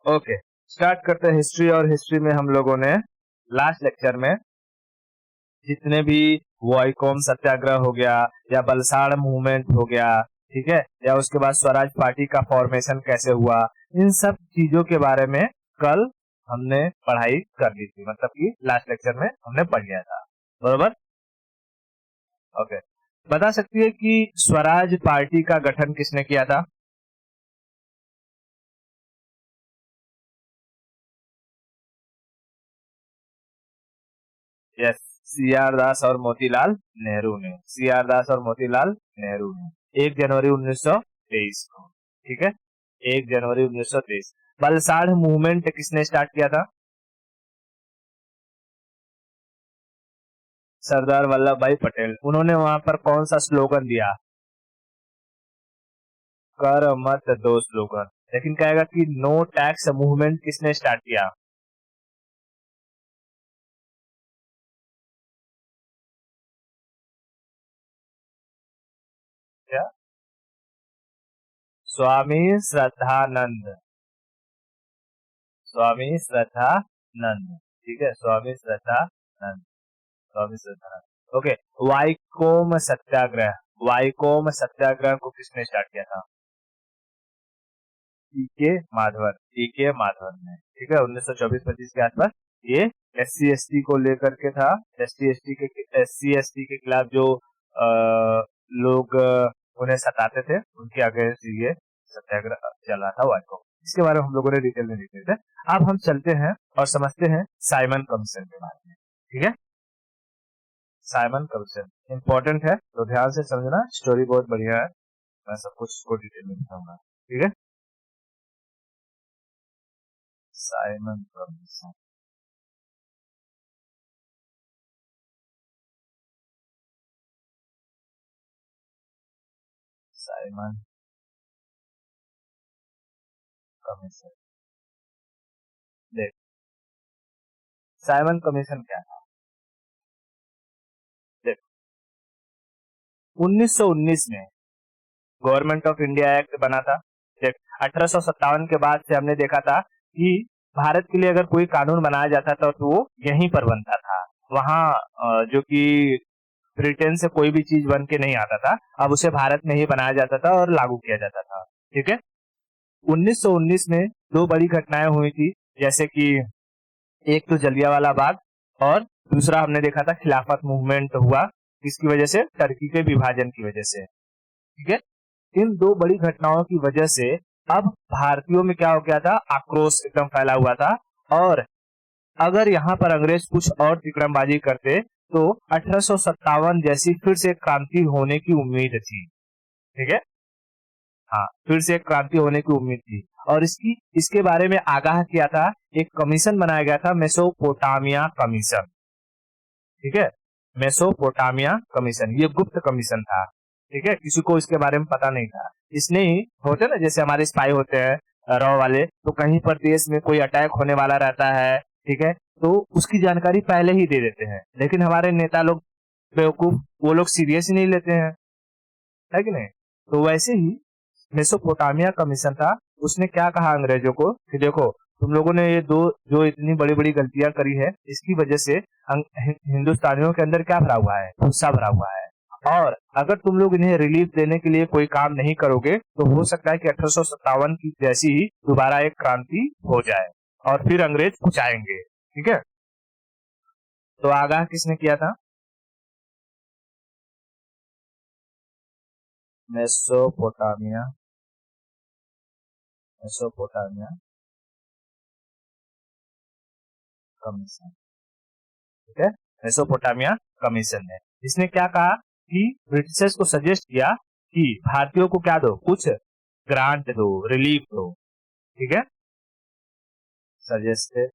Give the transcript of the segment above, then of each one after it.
Okay, start करते हैं history. और हिस्ट्री में हम लोगों ने लास्ट लेक्चर में जितने भी वॉइकोम सत्याग्रह हो गया या बलसाड़ मूवमेंट हो गया, ठीक है, या उसके बाद स्वराज पार्टी का फॉर्मेशन कैसे हुआ, इन सब चीजों के बारे में कल हमने पढ़ाई कर ली थी, मतलब कि लास्ट लेक्चर में हमने पढ़ लिया था, बरोबर। ओके, बता सकती है कि स्वराज पार्टी का गठन किसने किया था? यस, सी आर दास और मोतीलाल नेहरू ने। सी आर दास और मोतीलाल नेहरू ने 1 जनवरी 1923 को, ठीक है, 1 जनवरी 1923। बलसाड़ मूवमेंट किसने स्टार्ट किया था? सरदार वल्लभ भाई पटेल। उन्होंने वहां पर कौन सा स्लोगन दिया? कर मत दो स्लोगन। लेकिन कहेगा कि नो टैक्स मूवमेंट किसने स्टार्ट किया? क्या? स्वामी श्रद्धानंद। स्वामी श्रद्धानंद, ठीक है, स्वामी श्रद्धानंद, स्वामी श्रद्धानंद। ओके, वाइकोम सत्याग्रह। वाइकोम सत्याग्रह को किसने स्टार्ट किया था? टीके माधवन। टीके माधवन ने, ठीक है, 1924-25 के आसपास। ये SC ST को लेकर के था। SC ST के खिलाफ जो लोग उन्हें सताते थे, उनके अगेंस्ट ये सत्याग्रह चल रहा था वाइकोम। इसके बारे में हम लोगों ने डिटेल में देखे थे। अब हम चलते हैं और समझते हैं साइमन कमीशन के बारे में, ठीक है। साइमन कमीशन इंपॉर्टेंट है, तो ध्यान से समझना, स्टोरी बहुत बढ़िया है, मैं सब कुछ को डिटेल में बताऊंगा, ठीक है। Simon commission, Simon commission. देख, साइमन कमीशन क्या था? देख, 1919 में गवर्नमेंट ऑफ इंडिया एक्ट बना था। देख, 1857 के बाद से हमने देखा था कि भारत के लिए अगर कोई कानून बनाया जाता था तो वो यहीं पर बनता था। वहाँ जो कि ब्रिटेन से कोई भी चीज बन के नहीं आता था, अब उसे भारत में ही बनाया जाता था और लागू किया जाता था, ठीक है। 1919 में दो बड़ी घटनाएं हुई थी, जैसे कि एक तो जलियांवाला बाग, और दूसरा हमने देखा था खिलाफत मूवमेंट हुआ, किसकी वजह से? टर्की के विभाजन की वजह से, ठीक है। इन दो बड़ी घटनाओं की वजह से अब भारतीयों में क्या हो गया था? आक्रोश एकदम फैला हुआ था। और अगर यहाँ पर अंग्रेज कुछ और तिकड़मबाजी करते तो 1857 जैसी फिर से क्रांति होने की उम्मीद थी, ठीक है। हाँ, फिर से एक क्रांति होने की उम्मीद थी। और इसके बारे में आगाह किया था, एक कमीशन बनाया गया था, मेसोपोटामिया कमीशन, ठीक है। मेसोपोटामिया कमीशन, ये गुप्त कमीशन था, ठीक है, किसी को इसके बारे में पता नहीं था। इसने ही, होते ना जैसे हमारे स्पाई होते हैं रॉ वाले, तो कहीं पर देश में कोई अटैक होने वाला रहता है, ठीक है, तो उसकी जानकारी पहले ही दे देते हैं। लेकिन हमारे नेता लोग बेवकूफ, वो लोग सीरियस ही नहीं लेते हैं, है कि नहीं। तो वैसे ही मेसोपोटामिया कमीशन था, उसने क्या कहा अंग्रेजों को कि देखो, तुम लोगों ने ये दो जो इतनी बड़ी बड़ी गलतियां करी है, इसकी वजह से हिंदुस्तानियों के अंदर क्या भरा हुआ है? गुस्सा भरा हुआ है। और अगर तुम लोग इन्हें रिलीफ देने के लिए कोई काम नहीं करोगे तो हो सकता है कि 1857 की जैसी ही दोबारा एक क्रांति हो जाए और फिर अंग्रेज कुछ आएंगे, ठीक है। तो आगाह किसने किया था? मेसोपोटामिया, मेसोपोटामिया कमीशन, ठीक है, मेसोपोटामिया कमीशन ने। इसने क्या कहा कि ब्रिटिशर्स को सजेस्ट किया कि भारतीयों को क्या दो, कुछ ग्रांट दो, रिलीफ दो, ठीक है। Suggested,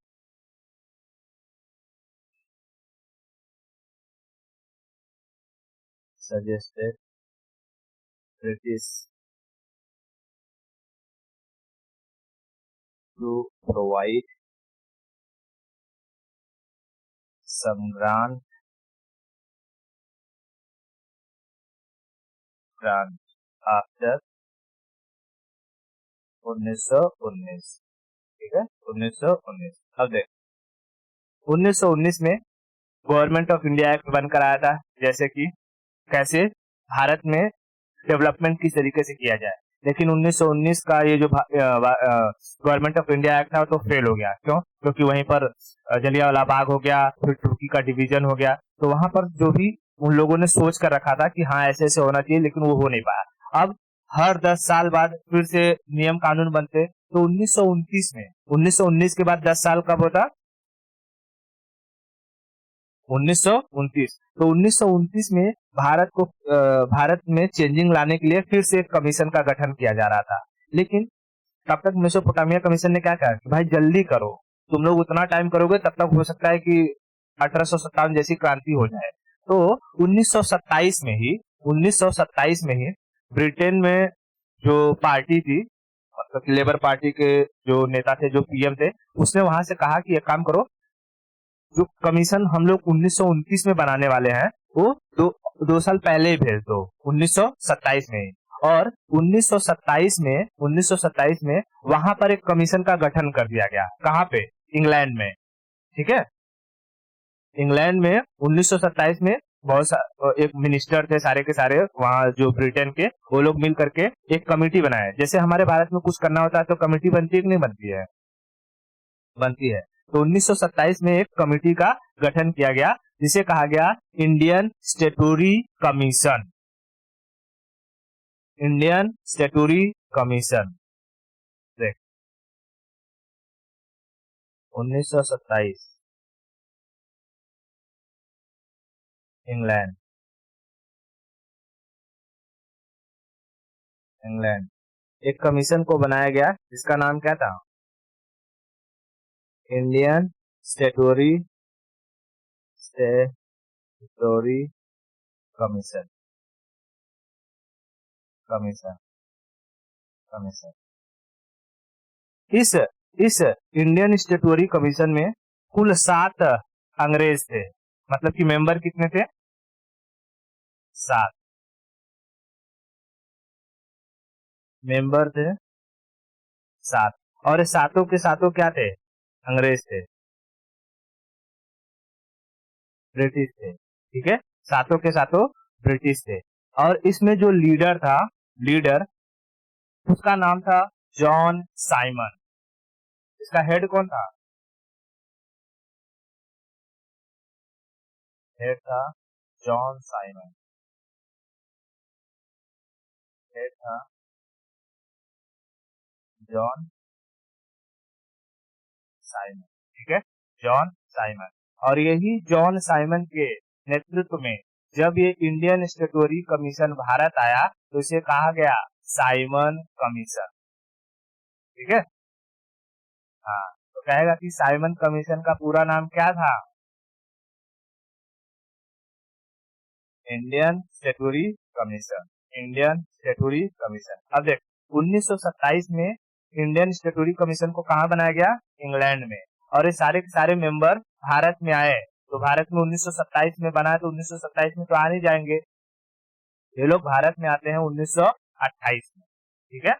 suggested British to provide some grant, grant after 1919, ठीक है। 1919। अब देख 1919 में गवर्नमेंट ऑफ इंडिया एक्ट बनकर आया था, जैसे कि कैसे भारत में डेवलपमेंट किस तरीके से किया जाए। लेकिन 1919 का ये जो गवर्नमेंट ऑफ इंडिया एक्ट था तो फेल हो गया। क्यों? क्योंकि वहीं पर जलियांवाला बाग हो गया, फिर तुर्की का डिवीजन हो गया। तो वहां पर जो भी उन लोगों ने सोच कर रखा था कि हाँ ऐसे ऐसे होना चाहिए, लेकिन वो हो नहीं पाया। अब हर 10 साल बाद फिर से नियम कानून बनते। तो 1929 में, 1919 के बाद 10 साल कब होता? 1929। तो 1929 में भारत में चेंजिंग लाने के लिए फिर से एक कमीशन का गठन किया जा रहा था। लेकिन तब तक मेसोपोटामिया कमीशन ने क्या कहा कि भाई जल्दी करो, तुम लोग उतना टाइम करोगे तब तक हो सकता है कि 1857 जैसी क्रांति हो जाए। तो 1927 में ही 1927 में ही ब्रिटेन में जो पार्टी थी, मतलब लेबर पार्टी के जो नेता थे, जो पीएम थे, उसने वहां से कहा कि एक काम करो, जो कमीशन हम लोग 1929 में बनाने वाले हैं वो दो साल पहले ही भेज दो, 1927 में ही। और 1927 में वहां पर एक कमीशन का गठन कर दिया गया। कहाँ पे? इंग्लैंड में। ठीक है, इंग्लैंड में 1927 में एक मिनिस्टर थे सारे के सारे वहाँ जो ब्रिटेन के, वो लोग मिल करके एक कमेटी बनाए। जैसे हमारे भारत में कुछ करना होता है तो कमेटी बनती है कि नहीं बनती है? बनती है। तो 1927 में एक कमेटी का गठन किया गया जिसे कहा गया Indian statutory commission. Indian statutory commission. देख 1927 इंग्लैंड। इंग्लैंड एक कमीशन को बनाया गया जिसका नाम क्या था? Indian statutory statutory commission. Commission commission इस इस इंडियन स्टेटूटरी कमीशन में कुल 7 अंग्रेज थे। मतलब कि मेंबर कितने थे? 7 मेंबर थे, 7। और ये सातों के सातों क्या थे? अंग्रेज थे, ब्रिटिश थे। ठीक है, सातों के सातों ब्रिटिश थे। और इसमें जो लीडर था, लीडर उसका नाम था जॉन साइमन। इसका हेड कौन था? हेड था जॉन साइमन। हेड था जॉन साइमन। ठीक है, जॉन साइमन। और यही जॉन साइमन के नेतृत्व में जब ये इंडियन स्टेटूटरी कमीशन भारत आया तो इसे कहा गया साइमन कमीशन। ठीक है, हाँ। तो कहेगा कि साइमन कमीशन का पूरा नाम क्या था? Indian statutory commission. Indian statutory commission. अब देख 1927 में इंडियन स्टेटूटरी कमीशन को कहाँ बनाया गया? इंग्लैंड में। और ये सारे के सारे मेंबर भारत में आए। तो भारत में 1927 में बना, तो 1927 में तो आ नहीं जाएंगे। ये लोग भारत में आते हैं 1928 में। ठीक है,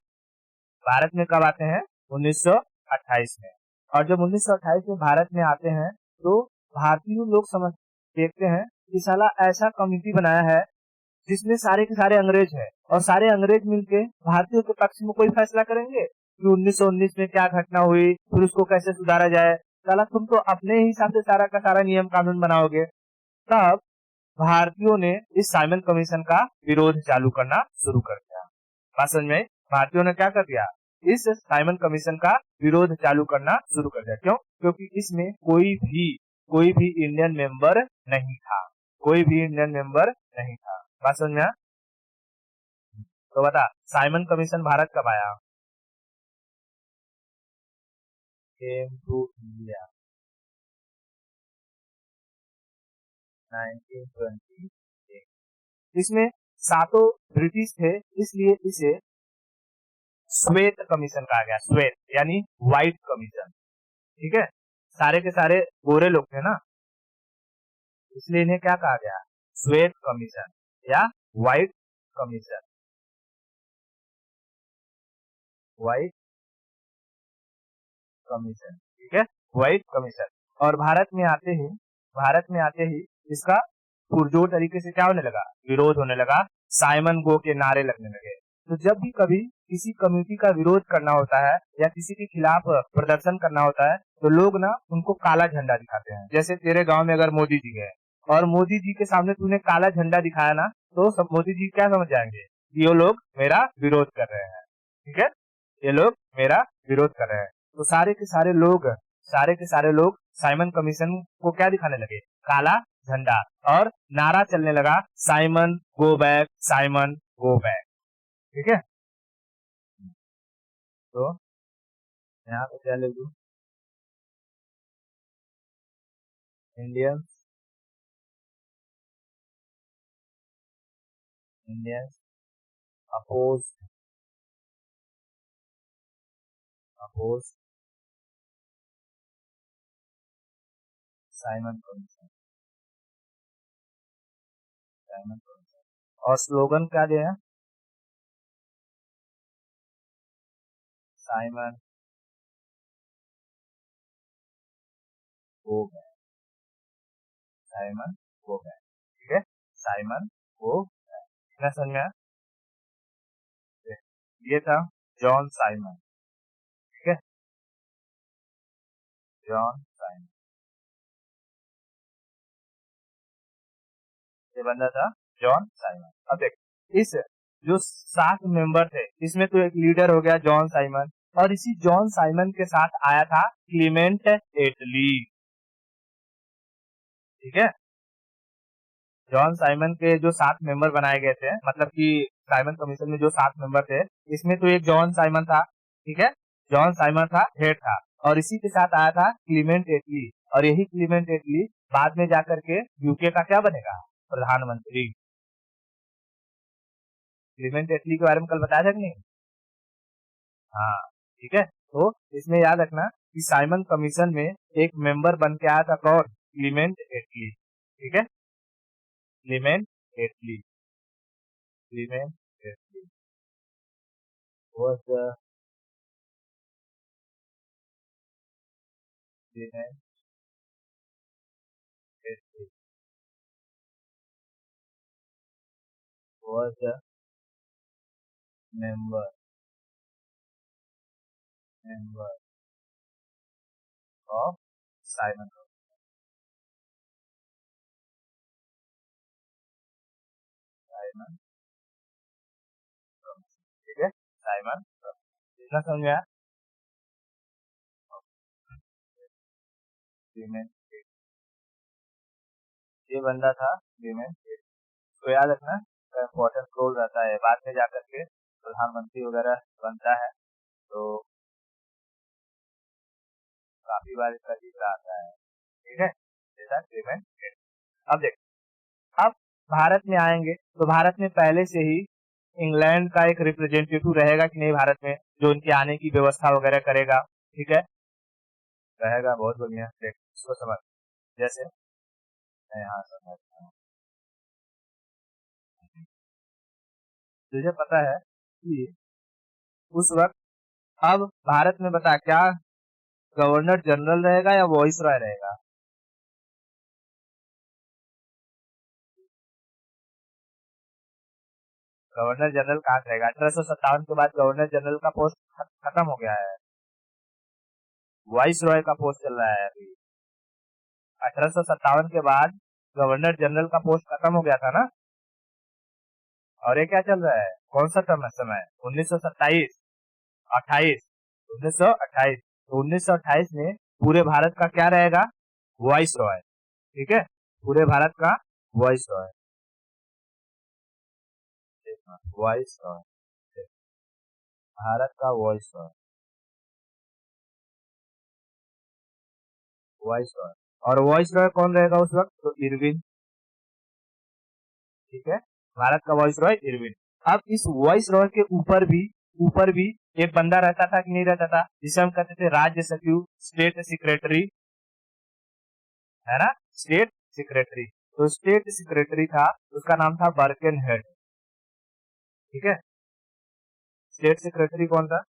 भारत में कब आते हैं? 1928 में। और जब 1928 में भारत में आते हैं तो भारतीय लोग समझ देखते हैं कि साला ऐसा कमिटी बनाया है जिसमें सारे के सारे अंग्रेज हैं, और सारे अंग्रेज मिलके भारतीयों के पक्ष में कोई फैसला करेंगे कि 1919 में क्या घटना हुई, फिर उसको कैसे सुधारा जाए। साला तुम तो अपने ही हिसाब से सारा का सारा नियम कानून बनाओगे। तब भारतीयों ने इस साइमन कमीशन का विरोध चालू करना शुरू कर दिया। बात समझ में आई? भारतीयों ने क्या कर दिया? इस साइमन कमीशन का विरोध चालू करना शुरू कर दिया। क्यों? क्योंकि इसमें कोई भी इंडियन मेंबर नहीं था। कोई भी इंडियन मेंबर नहीं था। बात समझ में आया? तो बता, साइमन कमीशन भारत कब आया? Came to India 1920। इसमें सातों ब्रिटिश थे, इसलिए इसे श्वेत कमीशन कहा गया। श्वेत यानी व्हाइट कमीशन। ठीक है, सारे के सारे गोरे लोग थे ना, इसलिए इन्हें क्या कहा गया? श्वेत कमीशन या व्हाइट कमीशन। व्हाइट कमीशन, ठीक है, वाइट कमीशन। और भारत में आते ही इसका पुरजोर तरीके से क्या होने लगा, विरोध होने लगा, साइमन गो के नारे लगने लगे। तो जब भी कभी किसी कम्युनिटी का विरोध करना होता है या किसी के खिलाफ प्रदर्शन करना होता है तो लोग ना उनको काला झंडा दिखाते हैं। जैसे तेरे गांव में अगर मोदी जी गए और मोदी जी के सामने तूने काला झंडा दिखाया ना, तो सब मोदी जी क्या समझ जाएंगे, ये लोग मेरा विरोध कर रहे हैं, ठीक है, ये लोग मेरा विरोध कर रहे हैं। तो सारे के सारे लोग साइमन कमीशन को क्या दिखाने लगे, काला झंडा, और नारा चलने लगा, Simon go back, Simon go back, ठीक है। तो यहाँ पे क्या लिखूं, Indians Indians oppose Simon commission, और स्लोगन क्या दिया, Simon go back, Simon go back, ठीक है, साइमन गो बैक। कितना समझ में आया? ये था जॉन साइमन, ठीक है, जॉन साइमन, ये बंदा था जॉन साइमन। अब देख, इस जो 7 मेंबर थे इसमें तो एक लीडर हो गया जॉन साइमन, और इसी जॉन साइमन के साथ आया था क्लीमेंट एटली, ठीक है। जॉन साइमन के जो 7 मेंबर बनाए गए थे, मतलब कि साइमन कमीशन में जो 7 मेंबर थे इसमें तो एक जॉन साइमन था, ठीक है, जॉन साइमन था, हेड था, और इसी के साथ आया था क्लीमेंट एटली, और यही क्लीमेंट एटली बाद में जाकर के यूके का क्या बनेगा, प्रधानमंत्री। क्लीमेंट एटली के बारे में कल बताया था कि नहीं? हाँ, ठीक है। तो इसमें याद रखना कि साइमन कमीशन में एक मेंबर बन के आया था कौन, क्लीमेंट एटली, ठीक है, Clement Attlee, Clement Attlee was the Clement Attlee was the member of Simon Simon, ठीक है, साइमन, इतना समझ में आया? क्लीमेंट, ये बंदा था क्लीमेंट, तो याद रखना इम्पोर्टेंट रोल रहता है, बाद में जाकर के प्रधानमंत्री वगैरह बनता है, तो काफी बार इसका जिक्र आता है, ठीक है, जैसा क्लीमेंट। अब देख, अब भारत में आएंगे तो भारत में पहले से ही इंग्लैंड का एक रिप्रेजेंटेटिव रहेगा कि नहीं भारत में, जो उनके आने की व्यवस्था वगैरह करेगा, ठीक है, रहेगा, बहुत बढ़िया। देख इसको समझ, जैसे मैं यहाँ समझता हूँ, तुझे पता है कि उस वक्त, अब भारत में बता क्या गवर्नर जनरल रहेगा या वॉइस रॉय रहेगा? गवर्नर जनरल कहाँ से रहेगा, 1857 के बाद गवर्नर जनरल का पोस्ट खत्म हो गया है, वॉइस रॉय का पोस्ट चल रहा है अभी। 1857 के बाद गवर्नर जनरल का पोस्ट खत्म हो गया था ना, और ये क्या चल रहा है, कौन सा समय, 1927, 28, 1928, तो 1928 में पूरे भारत का क्या रहेगा, वॉइस रॉय, ठीक है, पूरे भारत का वॉइस रॉय, वॉइस रॉय, भारत का वॉइस रॉय, वॉइस रॉय, और वॉइस रॉय कौन रहेगा उस वक्त, तो इरविन, ठीक है, भारत का वॉइस रॉय इरविन। अब इस वॉइस रॉय के ऊपर भी एक बंदा रहता था कि नहीं रहता था, जिसे हम कहते थे राज्य सचिव, स्टेट सेक्रेटरी, है ना, स्टेट सेक्रेटरी। तो स्टेट सेक्रेटरी था, उसका नाम था बर्कन हेड, ठीक है, स्टेट सेक्रेटरी कौन था,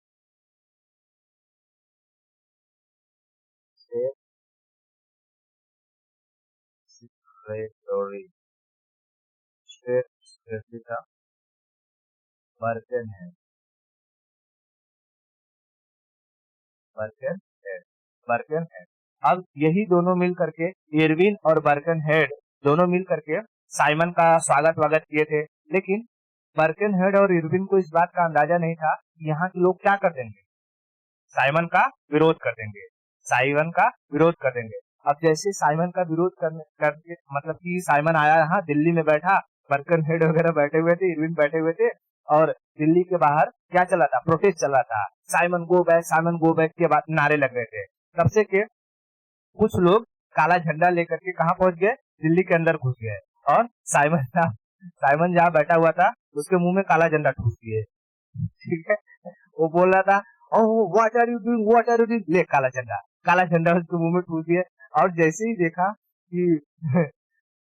सेक्रेटरी, स्टेट सेक्रेटरी का बर्कन है, बर्कन हेड, बर्कन हेड। अब यही दोनों मिल करके, इरविन और बर्कन हेड दोनों मिल करके साइमन का स्वागत वागत किए थे। लेकिन बर्कन हेड और इरविन को इस बात का अंदाजा नहीं था कि यहाँ के लोग क्या कर देंगे, साइमन का विरोध कर देंगे, साइमन का विरोध कर देंगे। अब जैसे साइमन का विरोध करके मतलब कि साइमन आया यहाँ दिल्ली में बैठा, बर्कन हेड वगैरह बैठे हुए थे, इरविन बैठे हुए थे, और दिल्ली के बाहर क्या चला था, प्रोटेस्ट चला था, साइमन गो बैक के बाद नारे लग रहे थे। तब से के कुछ लोग काला झंडा लेकर के कहाँ पहुंच गए, दिल्ली के अंदर घुस गए, और साइमन जहाँ बैठा हुआ था उसके मुंह में काला झंडा ठूस दिए। ठीक है, वो बोल रहा था, oh what are you doing, what are you doing, ले काला झंडा उसके मुंह में ठूस दिए। और जैसे ही देखा कि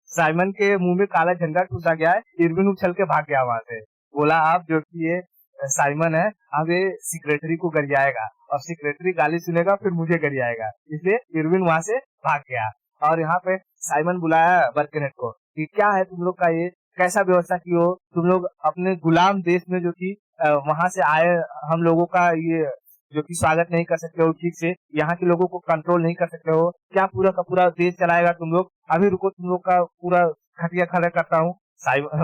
साइमन के मुंह में काला झंडा ठूसा गया है, इरविन उछल के भाग गया वहां से। बोला आप जो कि ये साइमन है, अब ये सेक्रेटरी को गरियाएगा, और सेक्रेटरी गाली सुनेगा फिर मुझे गरियाएगा, इसलिए इरविन वहां से भाग गया। और यहाँ पे साइमन बुलाया बर्कनेट को कि क्या है तुम लोग का ये, कैसा व्यवस्था की हो तुम लोग अपने गुलाम देश में, जो कि वहां से आए हम लोगों का ये जो कि स्वागत नहीं कर सकते हो ठीक से, यहाँ के लोगों को कंट्रोल नहीं कर सकते हो, क्या पूरा का पूरा देश चलाएगा तुम लोग, अभी रुको तुम लोग का पूरा खटिया खड़ा करता हूँ।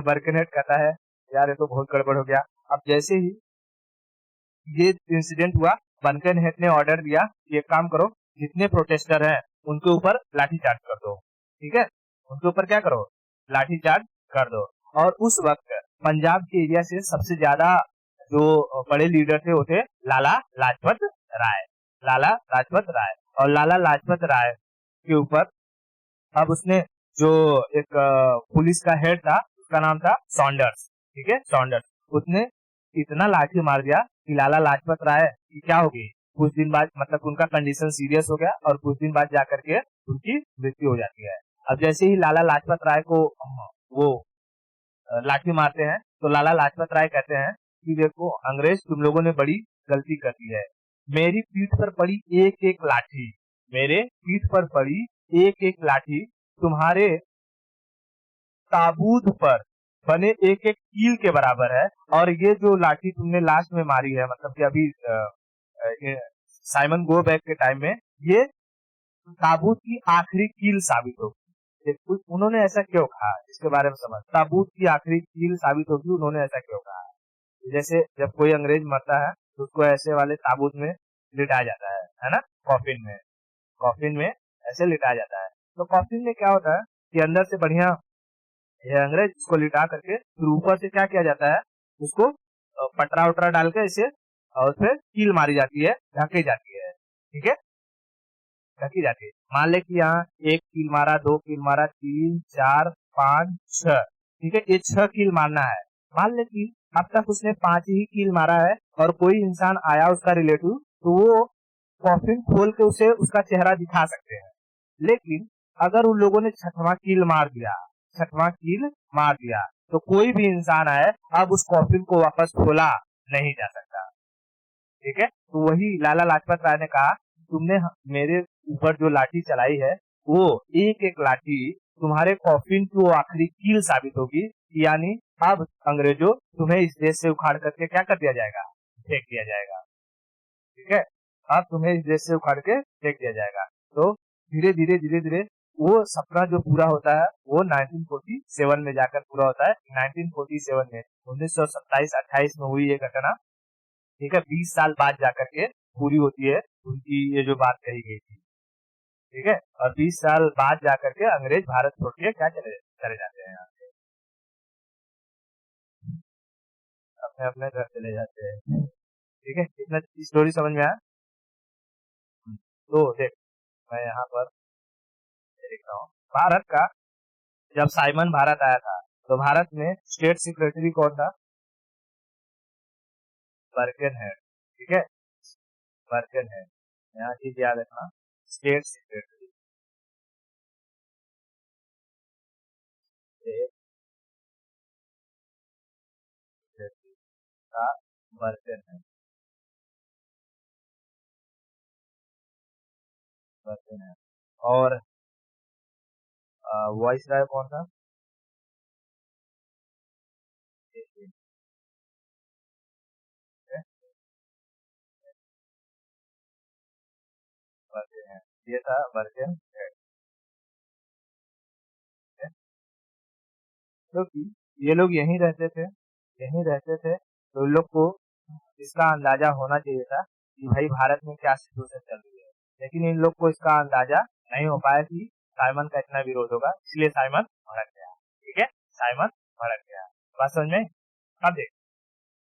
बर्कनेट कहता है यार ये तो बहुत गड़बड़ हो गया। अब जैसे ही ये इंसिडेंट हुआ, बर्कन हेड ने ऑर्डर दिया कि एक काम करो, जितने प्रोटेस्टर हैं उनके ऊपर लाठीचार्ज कर दो। ठीक है, उनके ऊपर क्या करो, लाठीचार्ज कर दो। और उस वक्त पंजाब के एरिया से सबसे ज्यादा जो बड़े लीडर थे वो थे लाला लाजपत राय, लाला लाजपत राय। और लाला लाजपत राय के ऊपर अब उसने जो एक पुलिस का हेड था उसका नाम था सॉन्डर्स, ठीक है सॉन्डर्स, उसने इतना लाठी मार दिया कि लाला लाजपत राय की क्या होगी, कुछ दिन बाद मतलब उनका कंडीशन सीरियस हो गया, और कुछ दिन बाद जाकर के उनकी मृत्यु हो जाती है। अब जैसे ही लाला लाजपत राय को वो लाठी मारते हैं, तो लाला लाजपत राय कहते हैं कि देखो अंग्रेज तुम लोगों ने बड़ी गलती कर दी है, मेरी पीठ पर पड़ी एक एक लाठी, मेरे पीठ पर पड़ी एक एक लाठी तुम्हारे ताबूत पर बने एक एक कील के बराबर है। और ये जो लाठी तुमने लास्ट में मारी है, मतलब कि अभी साइमन गो बैक के टाइम में, ये ताबूत की आखिरी कील साबित होगी। उन्होंने ऐसा क्यों कहा, इसके बारे में समझ, ताबूत की आखिरी कील साबित होगी, उन्होंने ऐसा क्यों कहा। जैसे जब कोई अंग्रेज मरता है तो उसको ऐसे वाले ताबूत में लिटाया जाता है ना, कॉफिन में, कॉफिन में ऐसे लिटाया जाता है। तो कॉफिन में क्या होता है कि अंदर से बढ़िया ये अंग्रेज इसको लिटा करके फिर ऊपर से क्या किया जाता है, उसको पटरा उटरा डाल के इसे, और उसपे कील मारी जाती है, ढकी जाती है। ठीक है, ढकी जाती है। मान ले कि यहाँ एक कील मारा, दो कील मारा, तीन चार पांच छह, ठीक है, ये 6 कील मारना है। मान ले कि अब तक उसने 5 ही कील मारा है, और कोई इंसान आया उसका रिलेटिव, तो वो कॉफिन खोल के उसे उसका चेहरा दिखा सकते हैं। लेकिन अगर उन लोगों ने छठवां कील मार दिया, छठवां कील मार दिया, तो कोई भी इंसान आए अब उस कॉफिन को वापस खोला नहीं जा सकता। ठीक है, तो वही लाला लाजपत राय ने कहा, तुमने मेरे ऊपर जो लाठी चलाई है, वो एक एक लाठी तुम्हारे कॉफिन की वो आखिरी कील साबित होगी, यानी अब अंग्रेजों तुम्हें इस देश से उखाड़ करके क्या कर दिया जाएगा, फेंक दिया जाएगा। ठीक है, अब तुम्हें इस देश से उखाड़ के फेंक दिया जाएगा। तो धीरे धीरे वो सपना जो पूरा होता है वो 1947 में जाकर पूरा होता है। 1947 में 1927-28 में हुई ये घटना, ठीक है, 20 साल बाद जाकर के पूरी होती है उनकी ये जो बात कही गई थी। ठीक है, और 20 साल बाद जाकर के अंग्रेज भारत छोड़ के क्या चले चले जाते हैं, यहाँ से अपने अपने घर चले जाते हैं। ठीक है, इतना स्टोरी समझ में आया। तो देख मैं यहाँ पर लिख रहा हूँ, भारत का जब साइमन भारत आया था तो भारत में स्टेट सेक्रेटरी कौन था, बर्कन है। ठीक है, बर्कन है, यहाँ चीज याद रखना, स्टेट सेक्रेटरी, स्टेट सेक्रेटरी का बर्कन है, बर्कन है। और वॉइस राय कौन था? ये था वर्जन, क्योंकि ये लोग यहीं रहते थे, तो इन लोग को इसका अंदाजा होना चाहिए था कि भाई भारत में क्या सिचुएशन चल रही है, लेकिन इन लोग को इसका अंदाजा नहीं हो पाया कि साइमन का इतना विरोध होगा, इसलिए साइमन भड़क गया। ठीक है, साइमन भड़क गया। बात समझ में? अब देख,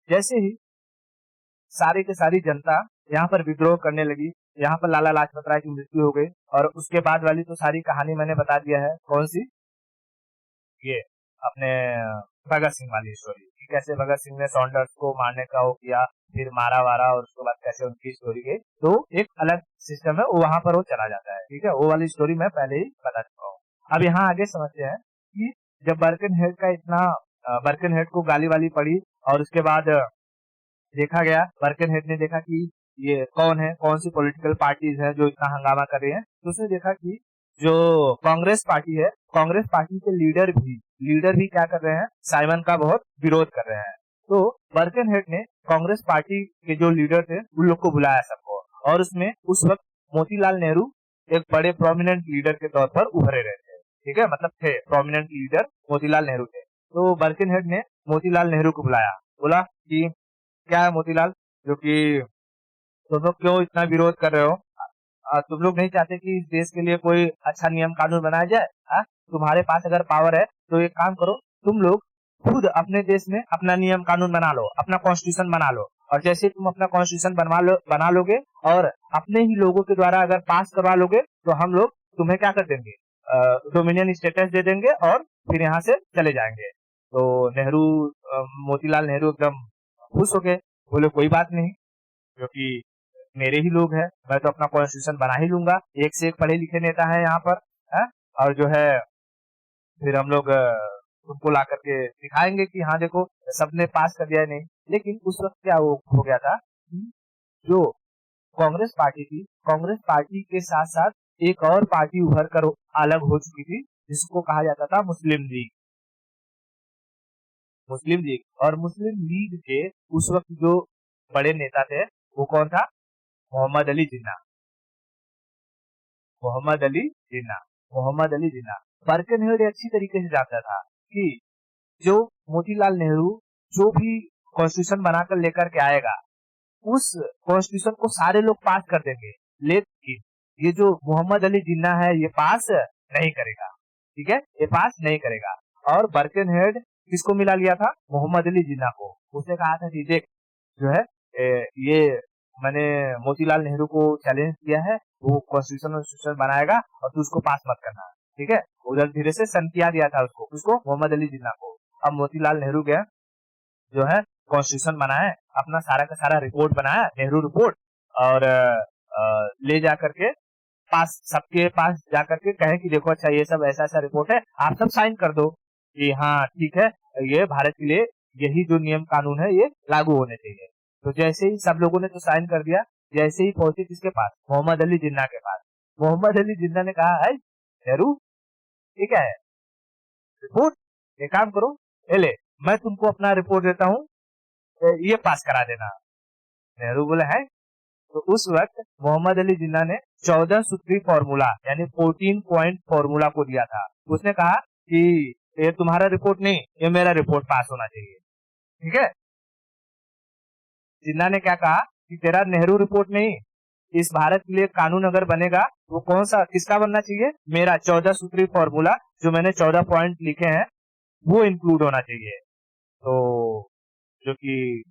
जैसे ही सारी की सारी जनता यहाँ पर विद्रोह करने लगी, यहाँ पर लाला लाजपत राय की मृत्यु हो गई, और उसके बाद वाली तो सारी कहानी मैंने बता दिया है। कौन सी? ये अपने भगत सिंह वाली स्टोरी, कि कैसे भगत सिंह ने सॉन्डर्स को मारने का वो किया, फिर मारा वारा, और उसके बाद कैसे उनकी स्टोरी गई। तो एक अलग सिस्टम है, वो वहां पर वो चला जाता है। ठीक है, वो वाली स्टोरी मैं पहले ही बता चुका हूँ। अब यहाँ आगे समझते हैं कि जब बर्कनहेड का इतना बर्कनहेड को गाली वाली पड़ी, और उसके बाद देखा गया, बर्कनहेड ने देखा कि ये कौन है, कौन सी पॉलिटिकल पार्टीज है जो इतना हंगामा कर रही है, तो उसने देखा कि जो कांग्रेस पार्टी है, कांग्रेस पार्टी के लीडर भी क्या कर रहे हैं, साइमन का बहुत विरोध कर रहे हैं। तो बर्कनहेड ने कांग्रेस पार्टी के जो लीडर थे उन लोग को बुलाया सबको, और उसमें उस वक्त मोतीलाल नेहरू एक बड़े प्रोमिनेंट लीडर के तौर पर उभरे रहे थे। ठीक है, मतलब थे प्रोमिनेंट लीडर मोतीलाल नेहरू थे। तो बर्कनहेड ने मोतीलाल नेहरू को बुलाया, बोला कि क्या है मोतीलाल, जो कि तुम लोग क्यों इतना विरोध कर रहे हो? तुम लोग नहीं चाहते कि इस देश के लिए कोई अच्छा नियम कानून बनाया जाए? तुम्हारे पास अगर पावर है तो एक काम करो, तुम लोग खुद अपने देश में अपना नियम कानून बना लो, अपना कॉन्स्टिट्यूशन बना लो, और जैसे तुम अपना कॉन्स्टिट्यूशन बना लोगे और अपने ही लोगों के द्वारा अगर पास करवा लोगे, तो हम लोग तुम्हें क्या कर देंगे, डोमिनियन स्टेटस दे देंगे, और फिर यहाँ से चले जाएंगे। तो नेहरू, मोतीलाल नेहरू एकदम खुश हो गए, बोले कोई बात नहीं, क्योंकि मेरे ही लोग हैं, मैं तो अपना कॉन्स्टिट्यूशन बना ही लूंगा, एक से एक पढ़े लिखे नेता है यहाँ पर है? और जो है फिर हम लोग उनको ला करके दिखाएंगे कि हाँ देखो सबने पास कर दिया है। नहीं, लेकिन उस वक्त क्या हो गया था कि जो कांग्रेस पार्टी थी, कांग्रेस पार्टी के साथ साथ एक और पार्टी उभर कर अलग हो चुकी थी, जिसको कहा जाता था मुस्लिम लीग। और मुस्लिम लीग के उस वक्त जो बड़े नेता थे वो कौन था? मोहम्मद अली जिन्ना। मोहम्मद अली जिन्ना। बर्कनहेड अच्छी तरीके से जानता था कि जो मोतीलाल नेहरू जो भी कॉन्स्टिट्यूशन बनाकर लेकर के आएगा, उस कॉन्स्टिट्यूशन को सारे लोग पास कर देंगे, लेकिन ये जो मोहम्मद अली जिन्ना है ये पास नहीं करेगा। ठीक है, ये पास नहीं करेगा। और बर्कनहेड किसको मिला लिया था? मोहम्मद अली जिन्ना को। उसने कहा था कि देख, जो है ये मैंने मोतीलाल नेहरू को चैलेंज किया है, वो कॉन्स्टिट्यूशन बनाएगा और तू उसको पास मत करना। ठीक है, उधर धीरे से संतिया दिया था उसको मोहम्मद अली जिन्ना को। अब मोतीलाल नेहरू गया, जो है कॉन्स्टिट्यूशन बनाया, अपना सारा का सारा रिपोर्ट बनाया, नेहरू रिपोर्ट, और ले जा करके पास, सबके पास जा करके कहे कि देखो अच्छा ये सब ऐसा ऐसा रिपोर्ट है, आप सब साइन कर दो कि हाँ ठीक है, ये भारत के लिए यही जो नियम कानून है ये लागू होने चाहिए। तो जैसे ही सब लोगों ने तो साइन कर दिया, जैसे ही पहुंचे किसके पास? मोहम्मद अली जिन्ना के पास। मोहम्मद अली जिन्ना ने कहा है नेहरू, ये क्या है रिपोर्ट, एक काम करो, ले मैं तुमको अपना रिपोर्ट देता हूँ, ये पास करा देना। नेहरू बोले है। तो उस वक्त मोहम्मद अली जिन्ना ने 14 सूत्री फॉर्मूला यानी 14 पॉइंट फॉर्मूला को दिया था। उसने कहा कि ये तुम्हारा रिपोर्ट नहीं, ये मेरा रिपोर्ट पास होना चाहिए। ठीक है, जिन्ना ने क्या कहा कि तेरा नेहरू रिपोर्ट नहीं, इस भारत के लिए कानून अगर बनेगा वो कौन सा, किसका बनना चाहिए? मेरा 14 सूत्री फॉर्मूला, जो मैंने 14 पॉइंट लिखे हैं वो इंक्लूड होना चाहिए। तो जो कि